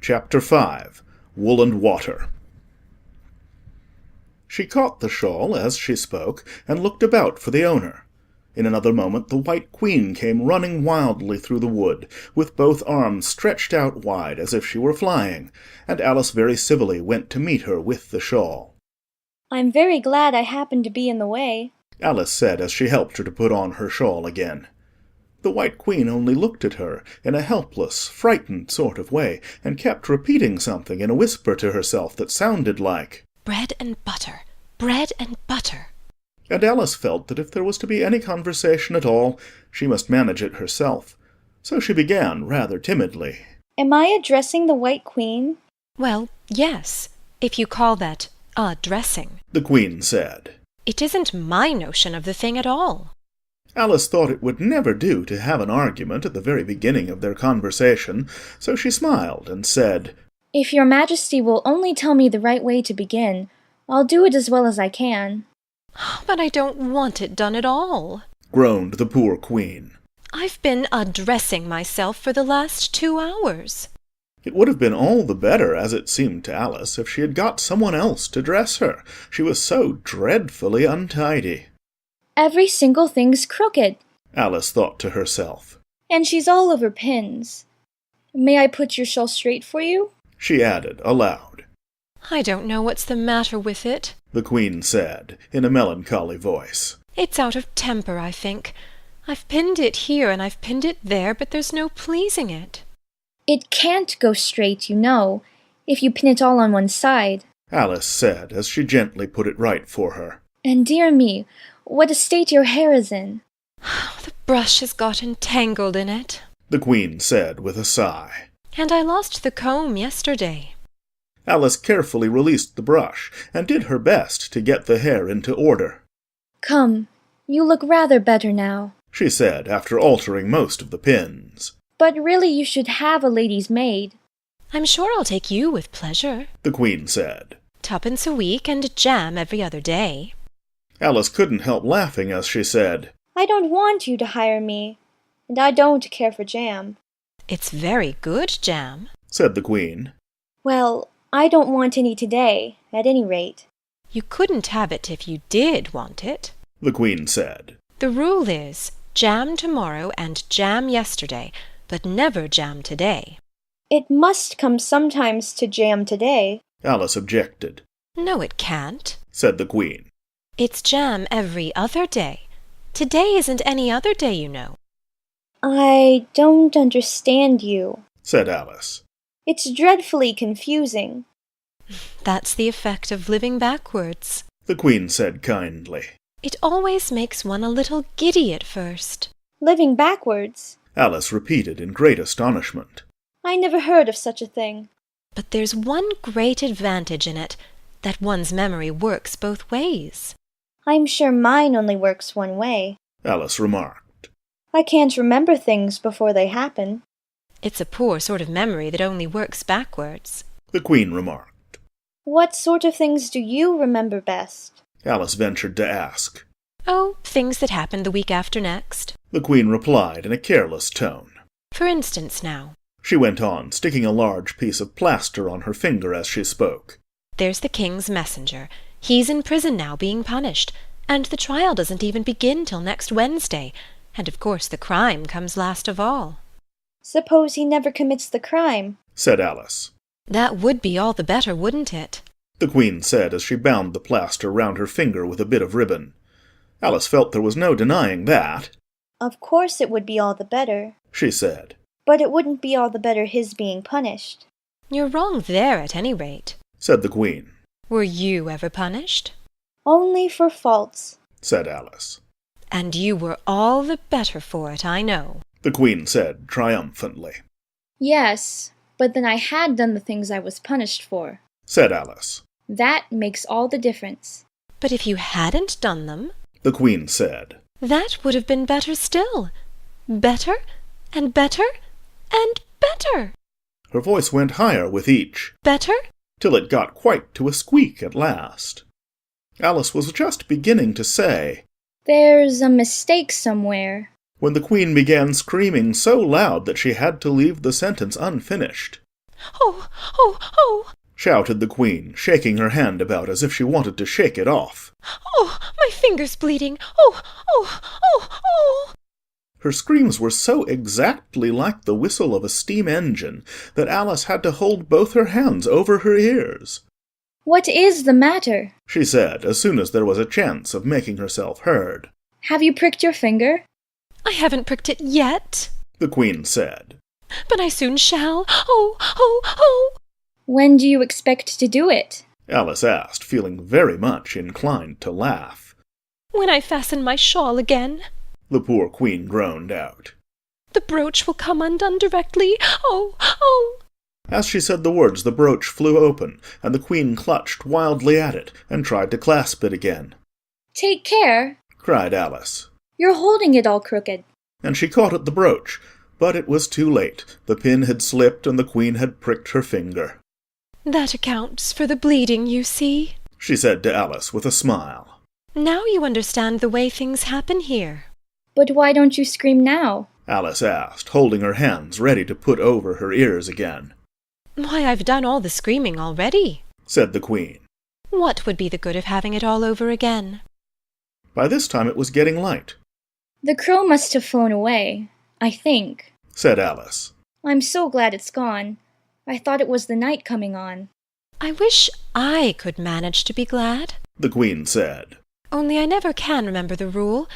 Chapter 5 Wool and Water. She caught the shawl as she spoke, and looked about for the owner. In another moment the White Queen came running wildly through the wood, with both arms stretched out wide as if she were flying, and Alice very civilly went to meet her with the shawl. "I'm very glad I happened to be in the way," Alice said as she helped her to put on her shawl again. The White Queen only looked at her in a helpless, frightened sort of way, and kept repeating something in a whisper to herself that sounded like, "Bread and butter, bread and butter." And Alice felt that if there was to be any conversation at all, she must manage it herself. So she began rather timidly. "Am I addressing the White Queen?" "Well, yes, if you call that dressing," the Queen said. "It isn't my notion of the thing at all." Alice thought it would never do to have an argument at the very beginning of their conversation, so she smiled and said, "If your Majesty will only tell me the right way to begin, I'll do it as well as I can." "But I don't want it done at all," groaned the poor Queen. "I've been dressing myself for the last 2 hours." It would have been all the better, as it seemed to Alice, if she had got someone else to dress her. She was so dreadfully untidy. "Every single thing's crooked," Alice thought to herself. "and she's all over pins. May I put your shawl straight for you?" She added aloud. "I don't know what's the matter with it," the Queen said, in a melancholy voice. "It's out of temper, I think. I've pinned it here and I've pinned it there, but there's no pleasing it." "It can't go straight, you know, if you pin it all on one side." Alice said, as she gently put it right for her. "And dear me, what a state your hair is in." "The brush has got entangled in it," the Queen said with a sigh. "and I lost the comb yesterday." Alice carefully released the brush, and did her best to get the hair into order. "Come, you look rather better now," she said, after altering most of the pins. "but really you should have a lady's maid." "I'm sure I'll take you with pleasure," the Queen said. "Twopence a week and jam every other day." Alice couldn't help laughing as she said, "I don't want you to hire me, and I don't care for jam." "It's very good jam," said the Queen. "Well, I don't want any today, at any rate." "You couldn't have it if you did want it," the Queen said. "The rule is jam tomorrow and jam yesterday, but never jam today." "It must come sometimes to jam today." Alice objected. "No, it can't," said the Queen. "It's jam every other day. Today isn't any other day, you know." "I don't understand you," said Alice. "It's dreadfully confusing." "That's the effect of living backwards," the Queen said kindly. "It always makes one a little giddy at first." "Living backwards?" Alice repeated in great astonishment. "I never heard of such a thing." "But there's one great advantage in it, that one's memory works both ways." "I'm sure mine only works one way," Alice remarked. "I can't remember things before they happen." "It's a poor sort of memory that only works backwards," the Queen remarked. "What sort of things do you remember best?" Alice ventured to ask. "Oh, things that happened the week after next," the Queen replied in a careless tone. "For instance, now," she went on, sticking a large piece of plaster on her finger as she spoke. "there's the king's messenger. He's in prison now being punished, and the trial doesn't even begin till next Wednesday, and of course the crime comes last of all." "Suppose he never commits the crime?" said Alice. "That would be all the better, wouldn't it?" the Queen said as she bound the plaster round her finger with a bit of ribbon. Alice felt there was no denying that. "Of course it would be all the better," she said. "but it wouldn't be all the better his being punished." "You're wrong there, at any rate," said the Queen. "Were you ever punished?" "Only for faults," said Alice. "And you were all the better for it, I know," the Queen said triumphantly. "Yes, but then I had done the things I was punished for." said Alice. "That makes all the difference." "But if you hadn't done them," the Queen said, "that would have been better still. Better, and better, and better." Her voice went higher with each. "Better?" till it got quite to a squeak at last. Alice was just beginning to say, "There's a mistake somewhere," when the Queen began screaming so loud that she had to leave the sentence unfinished. Oh, oh, oh! shouted the Queen, shaking her hand about as if she wanted to shake it off. Oh, my finger's bleeding! Oh, oh, oh, oh! Her screams were so exactly like the whistle of a steam engine that Alice had to hold both her hands over her ears. What is the matter? She said, as soon as there was a chance of making herself heard. Have you pricked your finger? I haven't pricked it yet, The Queen said. but I soon shall. Oh, oh, oh! When do you expect to do it? Alice asked, feeling very much inclined to laugh. When I fasten my shawl again. The poor Queen groaned out. The brooch will come undone directly. Oh, oh! As she said the words, the brooch flew open, and the Queen clutched wildly at it and tried to clasp it again. Take care! Cried Alice. You're holding it all crooked. And she caught at the brooch, but it was too late. The pin had slipped, and the Queen had pricked her finger. That accounts for the bleeding, you see, She said to Alice with a smile. Now you understand the way things happen here. But why don't you scream now? Alice asked, holding her hands ready to put over her ears again. Why, I've done all the screaming already, Said the Queen. What would be the good of having it all over again? By this time it was getting light, The crow must have flown away, I think. said Alice. I'm so glad it's gone. I thought it was the night coming on. I wish I could manage to be glad. The Queen said. Only I never can remember the rule.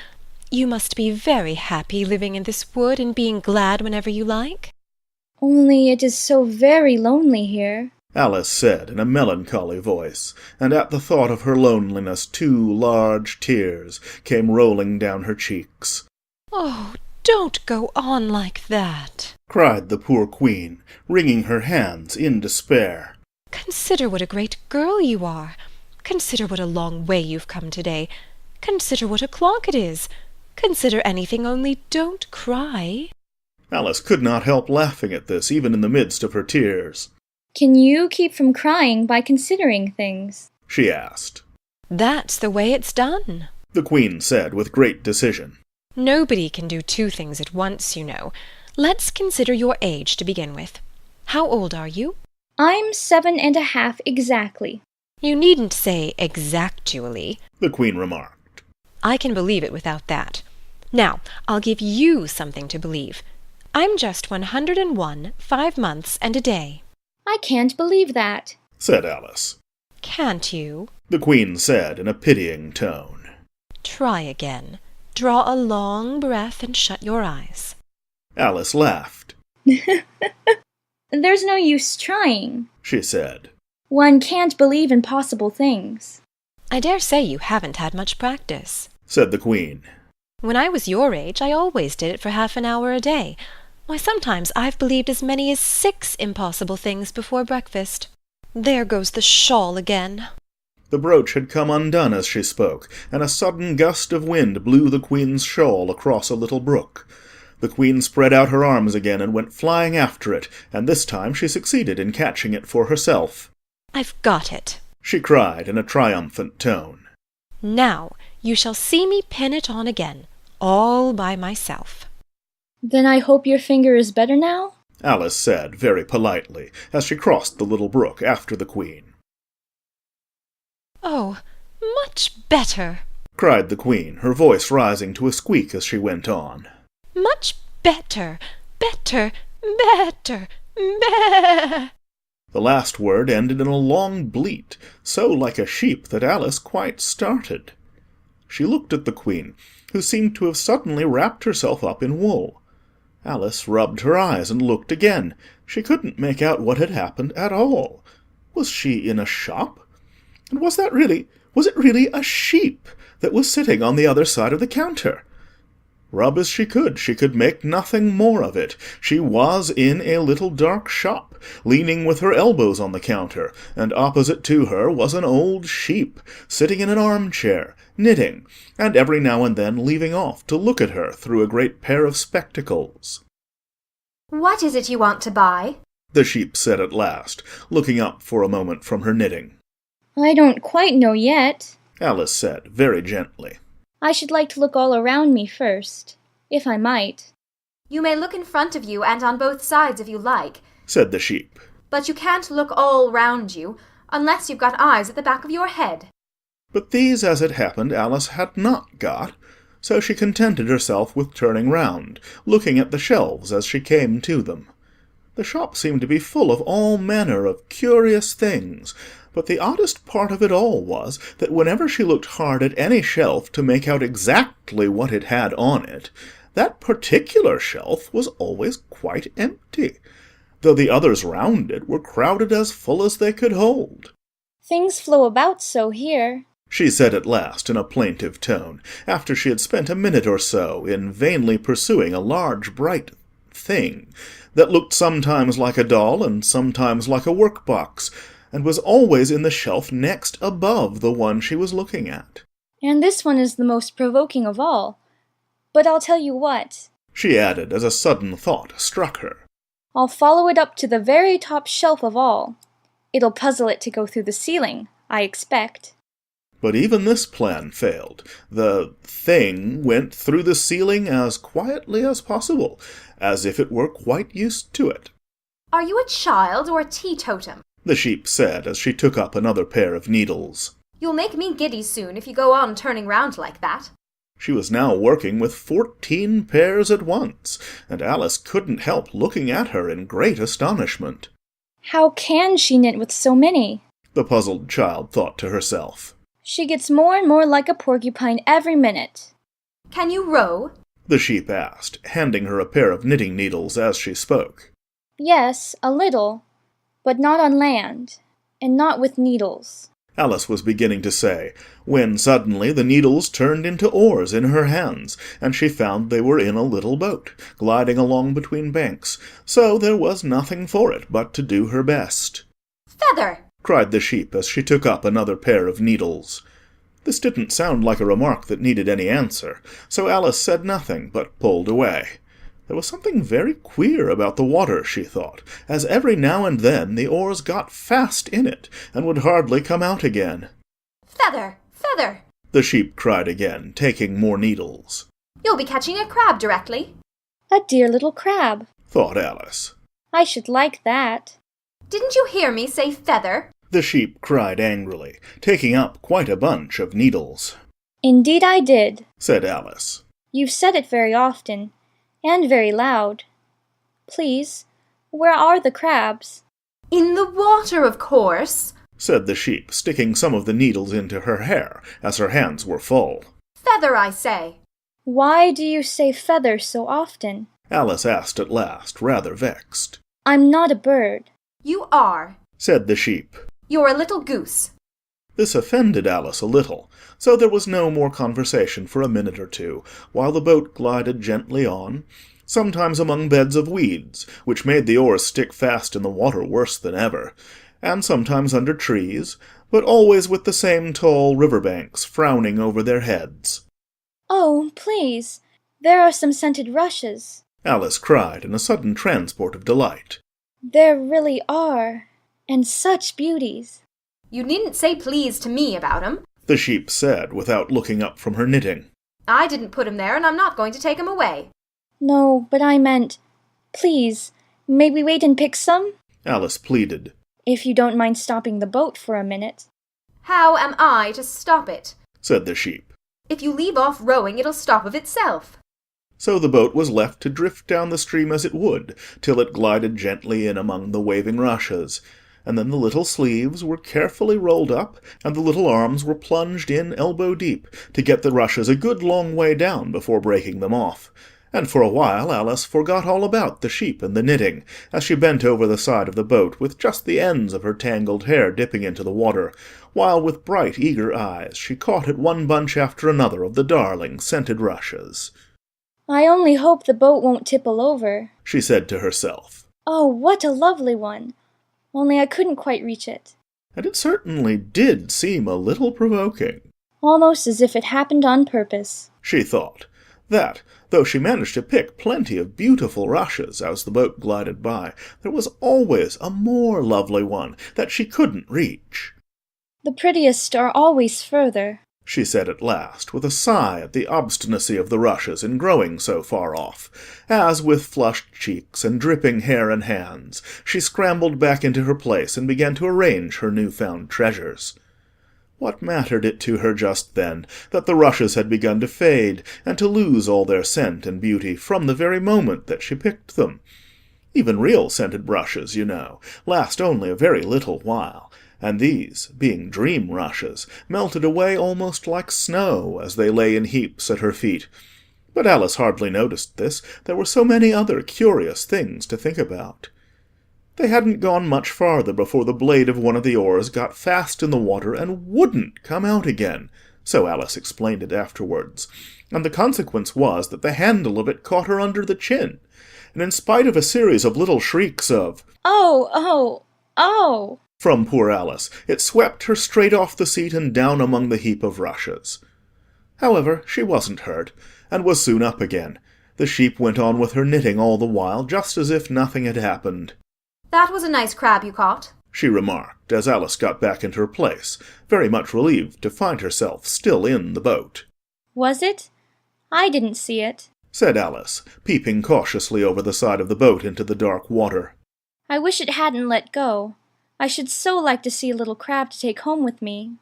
You must be very happy living in this wood and being glad whenever you like. Only it is so very lonely here. Alice said in a melancholy voice, and at the thought of her loneliness 2 large tears came rolling down her cheeks. Oh, don't go on like that, Cried the poor Queen, wringing her hands in despair. Consider what a great girl you are. Consider what a long way you've come today. Consider what o'clock it is. Consider anything, only don't cry. Alice could not help laughing at this, even in the midst of her tears. Can you keep from crying by considering things? She asked. That's the way it's done. The Queen said with great decision. Nobody can do 2 things at once, you know. Let's consider your age to begin with. How old are you? I'm 7.5 exactly. You needn't say exactually. The Queen remarked. I can believe it without that. Now, I'll give you something to believe. I'm just 101, 5 months and a day. I can't believe that. Said Alice. Can't you? The Queen said in a pitying tone. Try again. Draw a long breath and shut your eyes. Alice laughed. There's no use trying. She said. One can't believe in possible things. I dare say you haven't had much practice. Said the Queen. When I was your age, I always did it for half an hour a day. Why, sometimes I've believed as many as 6 impossible things before breakfast. There goes the shawl again. The brooch had come undone as she spoke, and a sudden gust of wind blew the Queen's shawl across a little brook. The Queen spread out her arms again and went flying after it, and this time she succeeded in catching it for herself. I've got it. She cried in a triumphant tone. Now you shall see me pin it on again, all by myself. Then I hope your finger is better now? Alice said very politely, as she crossed the little brook after the Queen. Oh, much better. Cried the Queen, her voice rising to a squeak as she went on. Much better, better, better, better. The last word ended in a long bleat, so like a sheep that Alice quite started. She looked at the Queen, who seemed to have suddenly wrapped herself up in wool. Alice rubbed her eyes and looked again. She couldn't make out what had happened at all. Was she in a shop? And was it really a sheep that was sitting on the other side of the counter? Rub as she could make nothing more of it. She was in a little dark shop, leaning with her elbows on the counter, and opposite to her was an old sheep, sitting in an armchair, knitting, and every now and then leaving off to look at her through a great pair of spectacles. "What is it you want to buy?" The sheep said at last, looking up for a moment from her knitting. I don't quite know yet. Alice said very gently. I should like to look all around me first, if I might. "You may look in front of you and on both sides if you like." Said the sheep. but you can't look all round you, unless you've got eyes at the back of your head. But these, as it happened, Alice had not got, so she contented herself with turning round, looking at the shelves as she came to them. The shop seemed to be full of all manner of curious things, but the oddest part of it all was that whenever she looked hard at any shelf to make out exactly what it had on it, that particular shelf was always quite empty, though the others round it were crowded as full as they could hold. Things flow about so here. She said at last in a plaintive tone, after she had spent a minute or so in vainly pursuing a large bright thing that looked sometimes like a doll and sometimes like a work-box, and was always in the shelf next above the one she was looking at. And this one is the most provoking of all. But I'll tell you what. She added as a sudden thought struck her. I'll follow it up to the very top shelf of all. It'll puzzle it to go through the ceiling, I expect. But even this plan failed. The thing went through the ceiling as quietly as possible, as if it were quite used to it. Are you a child or a teetotum? The sheep said as she took up another pair of needles. You'll make me giddy soon if you go on turning round like that. She was now working with 14 pairs at once, and Alice couldn't help looking at her in great astonishment. How can she knit with so many? The puzzled child thought to herself. She gets more and more like a porcupine every minute. Can you row? The sheep asked, handing her a pair of knitting needles as she spoke. Yes, a little, but not on land, and not with needles. Alice was beginning to say, when suddenly the needles turned into oars in her hands, and she found they were in a little boat, gliding along between banks, so there was nothing for it but to do her best. Feather! Cried the sheep as she took up another pair of needles. This didn't sound like a remark that needed any answer, so Alice said nothing, but pulled away. There was something very queer about the water, she thought, as every now and then the oars got fast in it, and would hardly come out again. Feather! Feather! The sheep cried again, taking more needles. You'll be catching a crab directly. A dear little crab, thought Alice. I should like that. Didn't you hear me say feather? The sheep cried angrily, taking up quite a bunch of needles. Indeed I did, said Alice. You've said it very often, and very loud. Please, where are the crabs? In the water, of course, said the sheep, sticking some of the needles into her hair, as her hands were full. Feather, I say. Why do you say feather so often? Alice asked at last, rather vexed. I'm not a bird. You are, said the sheep. You're a little goose. This offended Alice a little, so there was no more conversation for a minute or two, while the boat glided gently on, sometimes among beds of weeds, which made the oars stick fast in the water worse than ever, and sometimes under trees, but always with the same tall river-banks frowning over their heads. Oh, please, there are some scented rushes. Alice cried in a sudden transport of delight. There really are, and such beauties. You needn't say please to me about 'em, the sheep said, without looking up from her knitting. I didn't put 'em there, and I'm not going to take 'em away. No, but I meant, please, may we wait and pick some? Alice pleaded. If you don't mind stopping the boat for a minute. How am I to stop it? Said the sheep. If you leave off rowing, it'll stop of itself. So the boat was left to drift down the stream as it would, till it glided gently in among the waving rushes, and then the little sleeves were carefully rolled up, and the little arms were plunged in elbow-deep, to get the rushes a good long way down before breaking them off. And for a while Alice forgot all about the sheep and the knitting, as she bent over the side of the boat with just the ends of her tangled hair dipping into the water, while with bright, eager eyes she caught at one bunch after another of the darling scented rushes. I only hope the boat won't tipple over, she said to herself. Oh, what a lovely one! Only I couldn't quite reach it. And it certainly did seem a little provoking. Almost as if it happened on purpose, she thought, that, though she managed to pick plenty of beautiful rushes as the boat glided by, there was always a more lovely one that she couldn't reach. The prettiest are always further. she said at last, with a sigh at the obstinacy of the rushes in growing so far off, as, with flushed cheeks and dripping hair and hands, she scrambled back into her place and began to arrange her new-found treasures. What mattered it to her just then that the rushes had begun to fade and to lose all their scent and beauty from the very moment that she picked them? Even real scented brushes, you know, last only a very little while, and these, being dream rushes, melted away almost like snow as they lay in heaps at her feet. But Alice hardly noticed this, there were so many other curious things to think about. They hadn't gone much farther before the blade of one of the oars got fast in the water and wouldn't come out again, so Alice explained it afterwards, and the consequence was that the handle of it caught her under the chin, and in spite of a series of little shrieks of Oh, oh, oh! from poor Alice, it swept her straight off the seat and down among the heap of rushes. However, she wasn't hurt, and was soon up again. The sheep went on with her knitting all the while, just as if nothing had happened. That was a nice crab you caught, she remarked, as Alice got back into her place, very much relieved to find herself still in the boat. Was it? I didn't see it, said Alice, peeping cautiously over the side of the boat into the dark water. I wish it hadn't let go. I should so like to see a little crab to take home with me.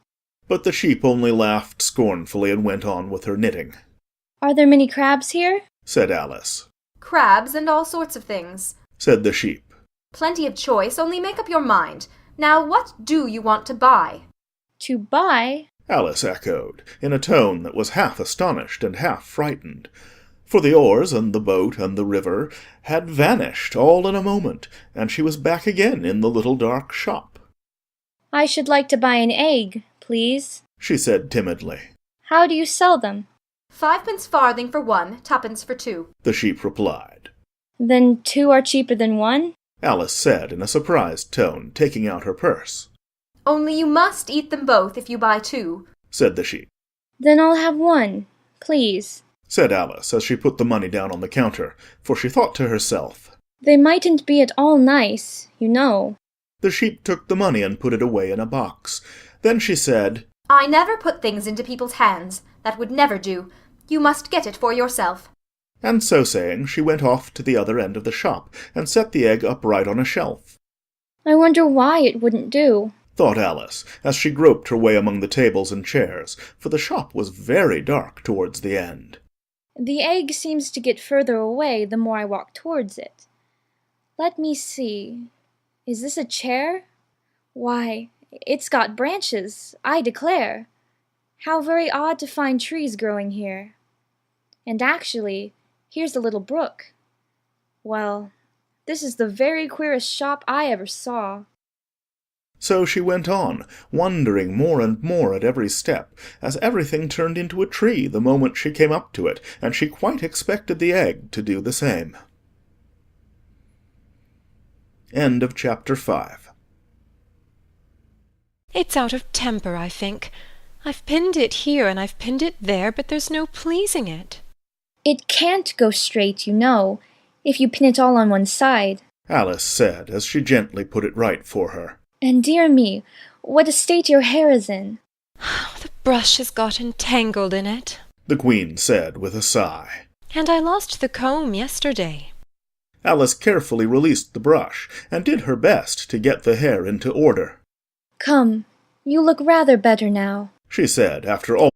But the sheep only laughed scornfully and went on with her knitting. Are there many crabs here? said Alice. Crabs and all sorts of things, said the sheep. Plenty of choice, only make up your mind. Now, what do you want to buy? To buy? Alice echoed, in a tone that was half astonished and half frightened. For the oars and the boat and the river had vanished all in a moment, and she was back again in the little dark shop. I should like to buy an egg, please, she said timidly. How do you sell them? 5 farthing for one, 2 for two, the sheep replied. Then 2 are cheaper than 1? Alice said in a surprised tone, taking out her purse. Only you must eat them both if you buy 2, said the sheep. Then I'll have 1, please, said Alice as she put the money down on the counter, for she thought to herself, They mightn't be at all nice, you know. The sheep took the money and put it away in a box. Then she said, I never put things into people's hands. That would never do. You must get it for yourself. And so saying, she went off to the other end of the shop, and set the egg upright on a shelf. I wonder why it wouldn't do, thought Alice, as she groped her way among the tables and chairs, for the shop was very dark towards the end. The egg seems to get further away the more I walk towards it. Let me see. Is this a chair? Why, it's got branches, I declare. How very odd to find trees growing here. And actually, here's a little brook. Well, this is the very queerest shop I ever saw. So she went on, wondering more and more at every step, as everything turned into a tree the moment she came up to it, and she quite expected the egg to do the same. End of chapter 5. It's out of temper, I think. I've pinned it here and I've pinned it there, but there's no pleasing it. It can't go straight, you know, if you pin it all on one side, Alice said, as she gently put it right for her. And dear me, what a state your hair is in. The brush has got entangled in it, the Queen said with a sigh. And I lost the comb yesterday. Alice carefully released the brush, and did her best to get the hair into order. Come, you look rather better now, she said, after all.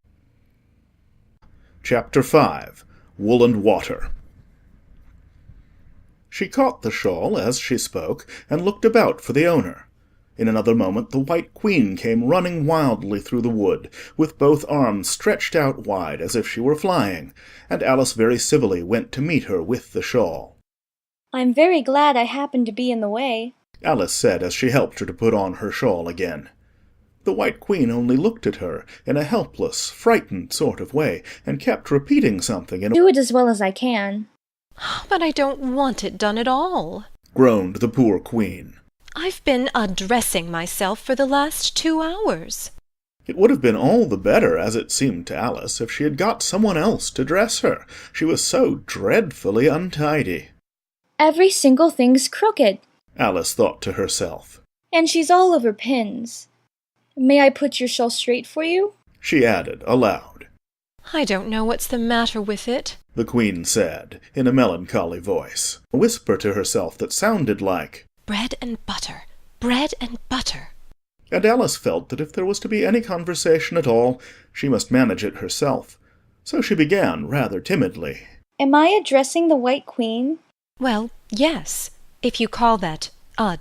Chapter 5. Wool and Water. She caught the shawl as she spoke, and looked about for the owner. In another moment the White Queen came running wildly through the wood, with both arms stretched out wide as if she were flying, and Alice very civilly went to meet her with the shawl. I'm very glad I happened to be in the way, Alice said as she helped her to put on her shawl again. The White Queen only looked at her in a helpless, frightened sort of way, and kept repeating something Do it as well as I can. But I don't want it done at all, groaned the poor Queen. I've been undressing myself for the last 2 hours. It would have been all the better, as it seemed to Alice, if she had got someone else to dress her. She was so dreadfully untidy. Every single thing's crooked, Alice thought to herself. and she's all over pins. May I put your shawl straight for you? she added aloud. I don't know what's the matter with it, The Queen said, in a melancholy voice, a whisper to herself that sounded like, bread and butter, bread and butter. and Alice felt that if there was to be any conversation at all, she must manage it herself. So she began rather timidly. Am I addressing the White Queen? Well, yes, if you call that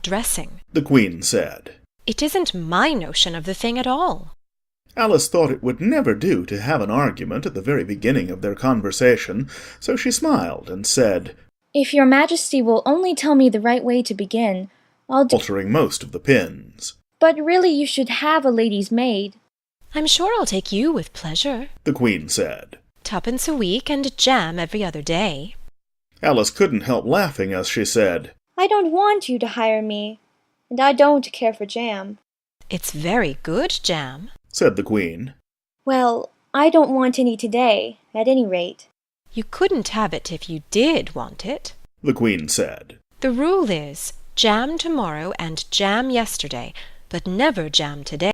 dressing. The Queen said. It isn't my notion of the thing at all. Alice thought it would never do to have an argument at the very beginning of their conversation, so she smiled and said, If your Majesty will only tell me the right way to begin, I'll do. altering most of the pins. But really you should have a lady's maid. I'm sure I'll take you with pleasure. The Queen said. 2 a week and jam every other day. Alice couldn't help laughing as she said, I don't want you to hire me, and I don't care for jam. It's very good jam. said the Queen. Well, I don't want any today, at any rate. You couldn't have it if you did want it. The Queen said. The rule is jam tomorrow and jam yesterday, but never jam today.